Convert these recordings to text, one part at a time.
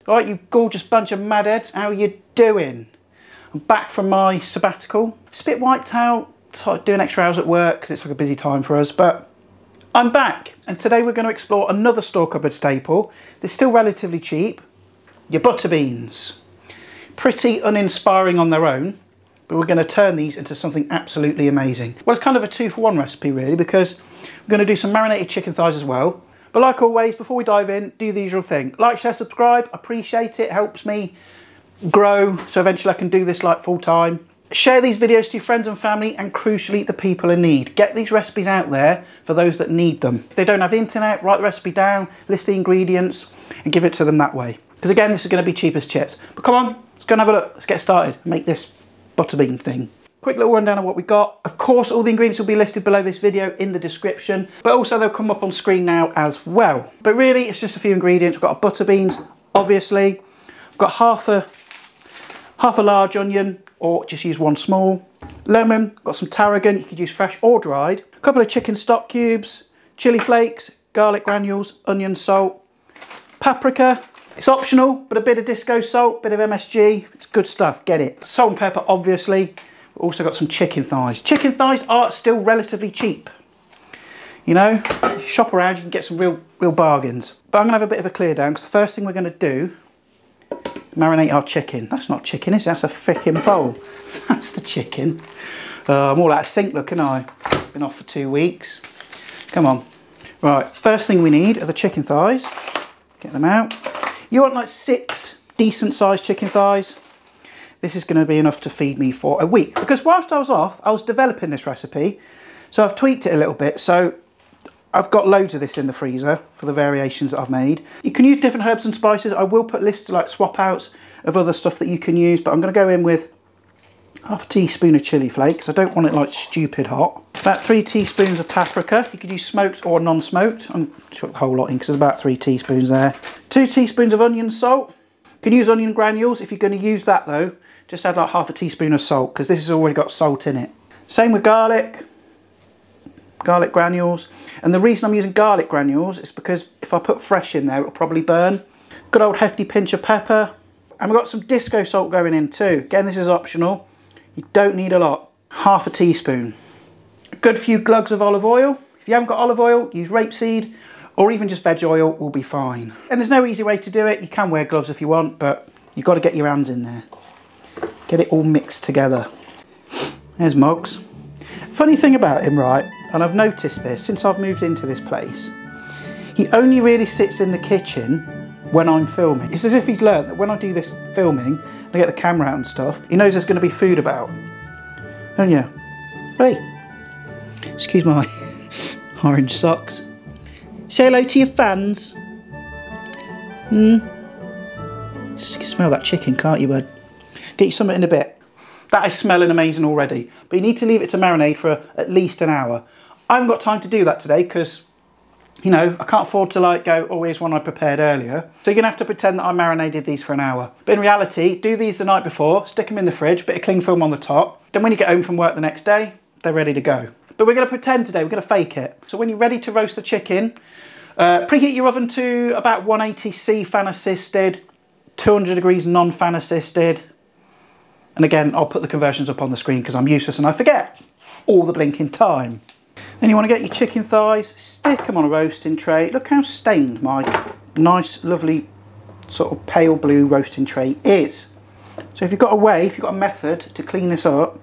Alright, you gorgeous bunch of madheads, how are you doing? I'm back from my sabbatical. It's a bit wiped out, so doing extra hours at work because it's like a busy time for us, but I'm back. And today we're going to explore another store cupboard staple that's still relatively cheap, your butter beans. Pretty uninspiring on their own, but we're going to turn these into something absolutely amazing. Well, it's kind of a 2-for-1 recipe really, because we're going to do some marinated chicken thighs as well. But like always, before we dive in, do the usual thing. Like, share, subscribe. Appreciate it. Helps me grow, so eventually I can do this like full time. Share these videos to your friends and family, and crucially, the people in need. Get these recipes out there for those that need them. If they don't have the internet, write the recipe down, list the ingredients, and give it to them that way. Because again, this is going to be cheap as chips. But come on, let's go and have a look. Let's get started and make this butterbean thing. Quick little rundown of what we got. Of course, all the ingredients will be listed below this video in the description, but also they'll come up on screen now as well. But really, it's just a few ingredients. We've got our butter beans, obviously. We've got half a large onion, or just use one small. Lemon, got some tarragon, you could use fresh or dried. A couple of chicken stock cubes, chili flakes, garlic granules, onion, salt, paprika. It's optional, but a bit of disco salt, bit of MSG, it's good stuff, get it. Salt and pepper, obviously. We've also got some chicken thighs. Chicken thighs are still relatively cheap. You know, if you shop around, you can get some real bargains. But I'm gonna have a bit of a clear down, because the first thing we're gonna do, marinate our chicken. That's not chicken, is it? That's a frickin' bowl. That's the chicken. I'm all out of sync, look, and I've been off for 2 weeks. Come on. Right, first thing we need are the chicken thighs. Get them out. You want like 6 decent sized chicken thighs. This is going to be enough to feed me for a week. Because whilst I was off, I was developing this recipe. So I've tweaked it a little bit. So I've got loads of this in the freezer for the variations that I've made. You can use different herbs and spices. I will put lists like swap outs of other stuff that you can use. But I'm going to go in with half a teaspoon of chili flakes. I don't want it like stupid hot. About 3 teaspoons of paprika. You could use smoked or non-smoked. I'm sure the whole lot in because there's about 3 teaspoons there. 2 teaspoons of onion salt. You can use onion granules. If you're going to use that though, just add like half a teaspoon of salt because this has already got salt in it. Same with garlic granules. And the reason I'm using garlic granules is because if I put fresh in there, it'll probably burn. Good old hefty pinch of pepper. And we've got some disco salt going in too. Again, this is optional. You don't need a lot. Half a teaspoon. A good few glugs of olive oil. If you haven't got olive oil, use rapeseed or even just veg oil will be fine. And there's no easy way to do it. You can wear gloves if you want, but you've got to get your hands in there. Get it all mixed together. There's Moggs. Funny thing about him, right, and I've noticed this since I've moved into this place, he only really sits in the kitchen when I'm filming. It's as if he's learned that when I do this filming, I get the camera out and stuff, he knows there's going to be food about. Don't you? Hey, excuse my orange socks. Say hello to your fans. You can smell that chicken, can't you, bud? Get you something in a bit. That is smelling amazing already. But you need to leave it to marinate for at least an hour. I haven't got time to do that today because, you know, I can't afford to like go, oh, here's one I prepared earlier. So you're going to have to pretend that I marinated these for an hour. But in reality, do these the night before, stick them in the fridge, bit of cling film on the top. Then when you get home from work the next day, they're ready to go. But we're going to pretend today, we're going to fake it. So when you're ready to roast the chicken, preheat your oven to about 180C fan assisted, 200 degrees non-fan assisted. And again, I'll put the conversions up on the screen because I'm useless and I forget all the blinking time. Then you want to get your chicken thighs, stick them on a roasting tray. Look how stained my nice, lovely, sort of pale blue roasting tray is. So if you've got a way, if you've got a method to clean this up,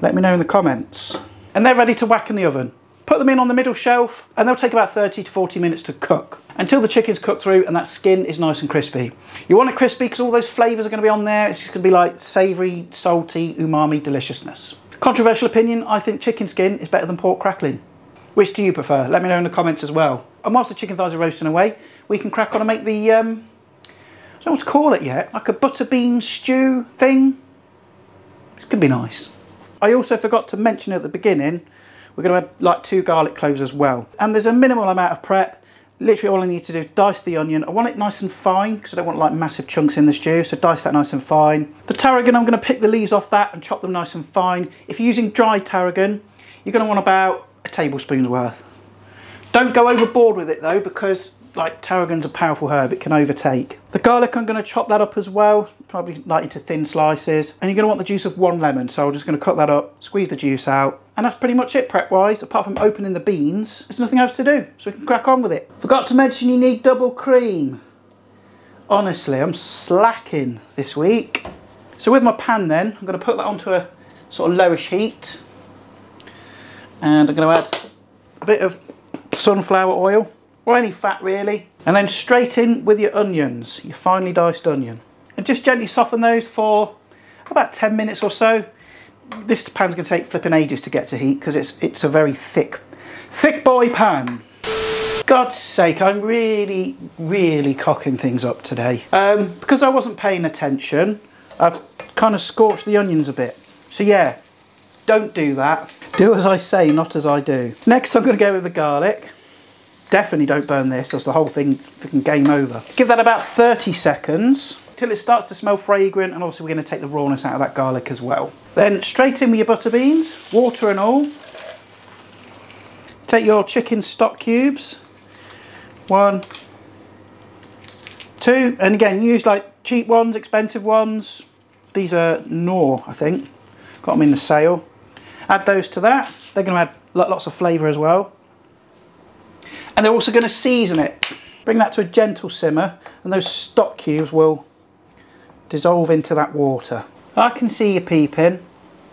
let me know in the comments. And they're ready to whack in the oven. Put them in on the middle shelf and they'll take about 30 to 40 minutes to cook until the chicken's cooked through and that skin is nice and crispy. You want it crispy because all those flavours are going to be on there. It's just going to be like savoury, salty, umami deliciousness. Controversial opinion, I think chicken skin is better than pork crackling. Which do you prefer? Let me know in the comments as well. And whilst the chicken thighs are roasting away, we can crack on and make the, I don't know what to call it yet, like a butter bean stew thing. It's going to be nice. I also forgot to mention at the beginning, we're going to add like 2 garlic cloves as well. And there's a minimal amount of prep. Literally all I need to do is dice the onion. I want it nice and fine because I don't want like massive chunks in the stew, so dice that nice and fine. The tarragon, I'm going to pick the leaves off that and chop them nice and fine. If you're using dried tarragon, you're going to want about a tablespoon's worth. Don't go overboard with it though, because like tarragon's a powerful herb, it can overtake. The garlic, I'm going to chop that up as well, probably like into thin slices. And you're going to want the juice of 1 lemon, so I'm just going to cut that up, squeeze the juice out. And that's pretty much it prep wise, apart from opening the beans. There's nothing else to do, so we can crack on with it. Forgot to mention you need double cream. Honestly, I'm slacking this week. So with my pan then, I'm going to put that onto a sort of lowish heat. And I'm going to add a bit of sunflower oil, or any fat really. And then straight in with your onions, your finely diced onion. And just gently soften those for about 10 minutes or so. This pan's going to take flipping ages to get to heat because it's a very thick boy pan. God's sake, I'm really cocking things up today. Because I wasn't paying attention, I've kind of scorched the onions a bit. So yeah, don't do that. Do as I say, not as I do. Next I'm going to go with the garlic. Definitely don't burn this, else the whole thing's freaking game over. Give that about 30 seconds till it starts to smell fragrant, and also we're going to take the rawness out of that garlic as well. Then straight in with your butter beans, water and all. Take your chicken stock cubes. 1, 2, and again use like cheap ones, expensive ones. These are Knorr, I think. Got them in the sale. Add those to that. They're going to add lots of flavour as well. And they're also going to season it. Bring that to a gentle simmer, and those stock cubes will dissolve into that water. I can see you peeping.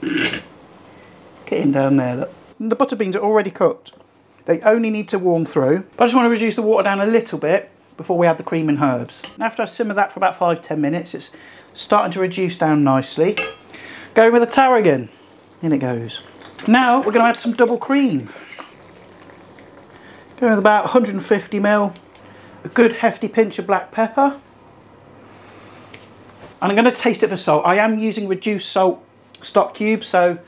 Get in down there, look. The butter beans are already cooked. They only need to warm through. But I just want to reduce the water down a little bit before we add the cream and herbs. And after I simmer that for about 5–10 minutes, it's starting to reduce down nicely. Going with the tarragon. In it goes. Now we're going to add some double cream. Go with about 150 ml. A good hefty pinch of black pepper. And I'm going to taste it for salt. I am using reduced salt stock cubes, so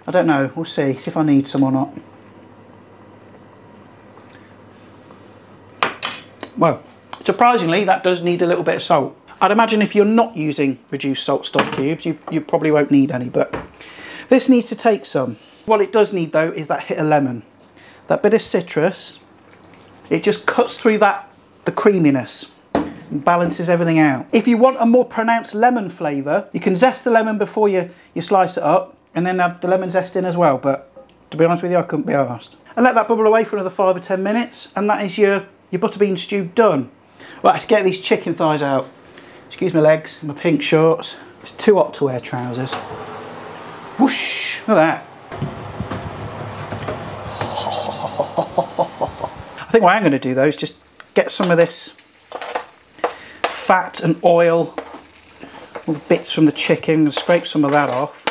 I don't know. We'll see if I need some or not. Well, surprisingly, that does need a little bit of salt. I'd imagine if you're not using reduced salt stock cubes, you probably won't need any, but this needs to take some. What it does need, though, is that hit of lemon. That bit of citrus, it just cuts through the creaminess and balances everything out. If you want a more pronounced lemon flavour, you can zest the lemon before you slice it up and then add the lemon zest in as well, but to be honest with you, I couldn't be arsed. And let that bubble away for another 5 or 10 minutes, and that is your butter bean stew done. Right, let's get these chicken thighs out. Excuse my legs, my pink shorts. It's too hot to wear trousers. Whoosh, look at that. I think what I'm going to do though is just get some of this fat and oil, all the bits from the chicken, and scrape some of that off.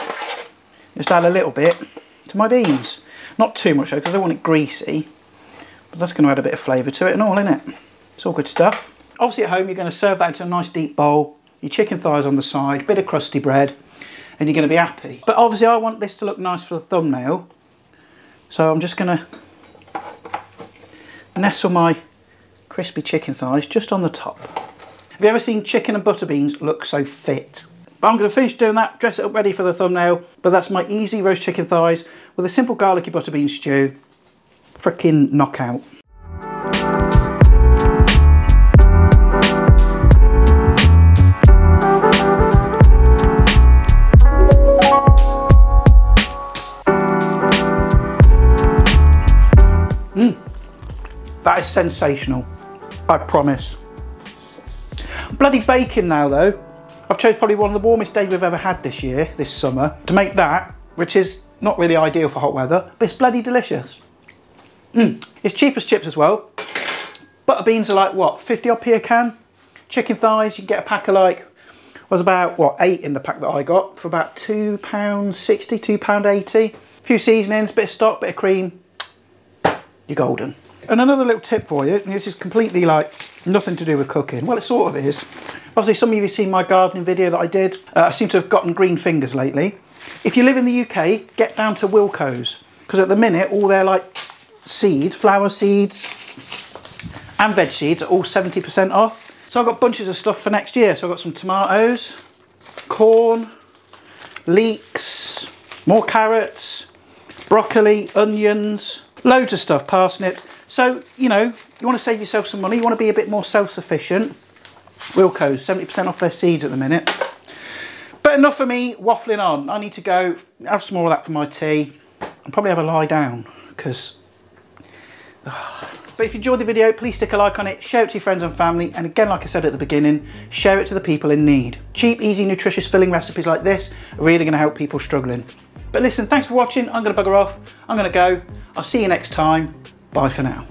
Just add a little bit to my beans. Not too much though, because I don't want it greasy. But that's going to add a bit of flavour to it and all, isn't it? It's all good stuff. Obviously at home you're going to serve that into a nice deep bowl, your chicken thighs on the side, bit of crusty bread, and you're going to be happy. But obviously I want this to look nice for the thumbnail, so I'm just going to nestle my crispy chicken thighs just on the top. Have you ever seen chicken and butter beans look so fit? But I'm going to finish doing that, dress it up ready for the thumbnail, but that's my easy roast chicken thighs with a simple garlicky butter bean stew. Frickin' knockout. That is sensational, I promise. Bloody baking now though. I've chose probably one of the warmest days we've ever had this year, this summer, to make that, which is not really ideal for hot weather, but it's bloody delicious. It's cheap as chips as well. Butter beans are like, what, 50p a can? Chicken thighs, you can get a pack of like, was about, what, 8 in the pack that I got for about £2.60, £2.80. A few seasonings, bit of stock, bit of cream, you're golden. And another little tip for you, and this is completely like nothing to do with cooking. Well, it sort of is. Obviously, some of you have seen my gardening video that I did. I seem to have gotten green fingers lately. If you live in the UK, get down to Wilko's, because at the minute, all their like seeds, flower seeds and veg seeds are all 70% off. So I've got bunches of stuff for next year. So I've got some tomatoes, corn, leeks, more carrots, broccoli, onions, loads of stuff, parsnips. So, you know, you want to save yourself some money, you want to be a bit more self-sufficient. Wilco's, 70% off their seeds at the minute. But enough of me waffling on. I need to go have some more of that for my tea and probably have a lie down because... But if you enjoyed the video, please stick a like on it, share it to your friends and family, and again, like I said at the beginning, share it to the people in need. Cheap, easy, nutritious filling recipes like this are really going to help people struggling. But listen, thanks for watching. I'm going to bugger off. I'm going to go. I'll see you next time. Bye for now.